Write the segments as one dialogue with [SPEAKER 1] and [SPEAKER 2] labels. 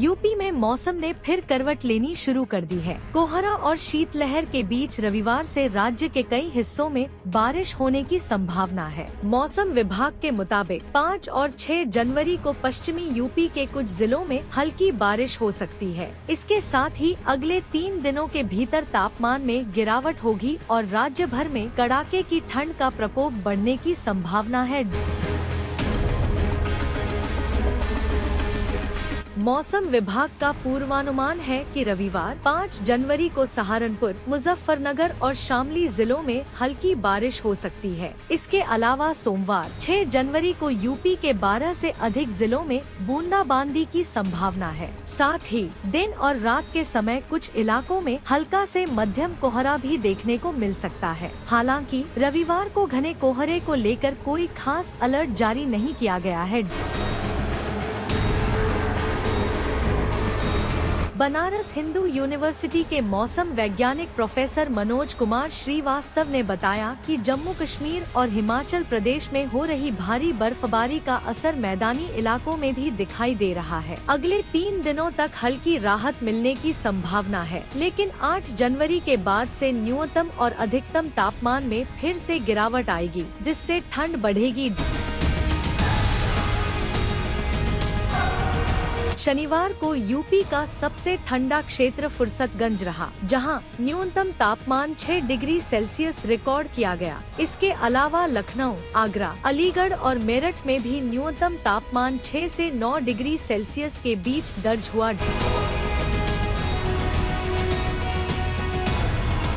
[SPEAKER 1] UP में मौसम ने फिर करवट लेनी शुरू कर दी है। कोहरा और शीतलहर के बीच रविवार से राज्य के कई हिस्सों में बारिश होने की संभावना है। मौसम विभाग के मुताबिक 5 और 6 जनवरी को पश्चिमी यूपी के कुछ जिलों में हल्की बारिश हो सकती है। इसके साथ ही अगले 3 दिनों के भीतर तापमान में गिरावट होगी और राज्य भर में कड़ाके की ठंड का प्रकोप बढ़ने की संभावना है। मौसम विभाग का पूर्वानुमान है कि रविवार 5 जनवरी को सहारनपुर, मुजफ्फरनगर और शामली जिलों में हल्की बारिश हो सकती है। इसके अलावा सोमवार 6 जनवरी को यूपी के 12 से अधिक जिलों में बूंदाबांदी की संभावना है। साथ ही दिन और रात के समय कुछ इलाकों में हल्का से मध्यम कोहरा भी देखने को मिल सकता है। हालांकि रविवार को घने कोहरे को लेकर कोई खास अलर्ट जारी नहीं किया गया है। बनारस हिंदू यूनिवर्सिटी के मौसम वैज्ञानिक प्रोफेसर मनोज कुमार श्रीवास्तव ने बताया कि जम्मू कश्मीर और हिमाचल प्रदेश में हो रही भारी बर्फबारी का असर मैदानी इलाकों में भी दिखाई दे रहा है। अगले 3 दिनों तक हल्की राहत मिलने की संभावना है, लेकिन 8 जनवरी के बाद से न्यूनतम और अधिकतम तापमान में फिर से गिरावट आएगी, जिससे ठंड बढ़ेगी। शनिवार को यूपी का सबसे ठंडा क्षेत्र फुर्सतगंज रहा, जहां न्यूनतम तापमान 6 डिग्री सेल्सियस रिकॉर्ड किया गया। इसके अलावा लखनऊ, आगरा, अलीगढ़ और मेरठ में भी न्यूनतम तापमान 6 से 9 डिग्री सेल्सियस के बीच दर्ज हुआ।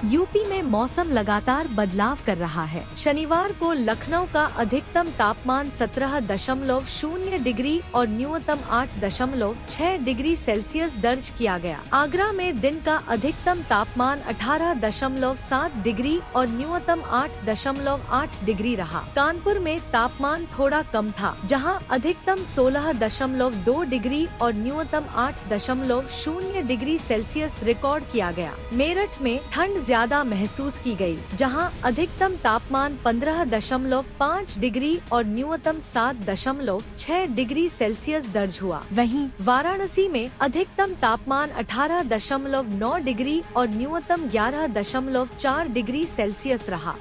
[SPEAKER 1] यूपी में मौसम लगातार बदलाव कर रहा है। शनिवार को लखनऊ का अधिकतम तापमान 17.0 डिग्री और न्यूनतम 8.6 डिग्री सेल्सियस दर्ज किया गया। आगरा में दिन का अधिकतम तापमान 18.7 डिग्री और न्यूनतम 8.8 डिग्री रहा। कानपुर में तापमान थोड़ा कम था, जहां अधिकतम 16.2 डिग्री और न्यूनतम 8.0 डिग्री सेल्सियस रिकॉर्ड किया गया। मेरठ में ठंड ज्यादा महसूस की गई, जहां अधिकतम तापमान 15.5 डिग्री और न्यूनतम 7.6 डिग्री सेल्सियस दर्ज हुआ। वहीं वाराणसी में अधिकतम तापमान 18.9 डिग्री और न्यूनतम 11.4 डिग्री सेल्सियस रहा।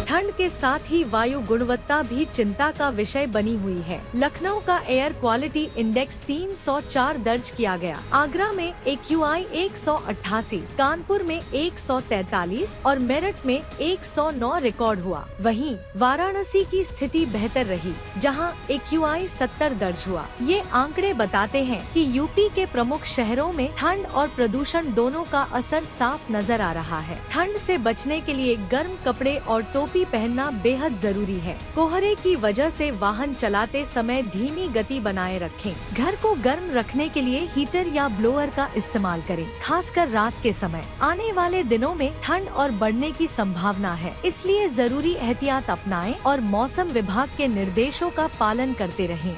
[SPEAKER 1] ठंड के साथ ही वायु गुणवत्ता भी चिंता का विषय बनी हुई है। लखनऊ का एयर क्वालिटी इंडेक्स 304 दर्ज किया गया। आगरा में AQI 188, कानपुर में 143 और मेरठ में 109 रिकॉर्ड हुआ। वहीं वाराणसी की स्थिति बेहतर रही, जहां AQI 70 दर्ज हुआ। ये आंकड़े बताते हैं कि यूपी के प्रमुख शहरों में ठंड और प्रदूषण दोनों का असर साफ नजर आ रहा है। ठंड से बचने के लिए गर्म कपड़े और टोपी पहनना बेहद जरूरी है। कोहरे की वजह से वाहन चलाते समय धीमी गति बनाए रखें। घर को गर्म रखने के लिए हीटर या ब्लोअर का इस्तेमाल करें, खासकर रात के समय। आने वाले दिनों में ठंड और बढ़ने की संभावना है, इसलिए जरूरी एहतियात अपनाएं और मौसम विभाग के निर्देशों का पालन करते रहें।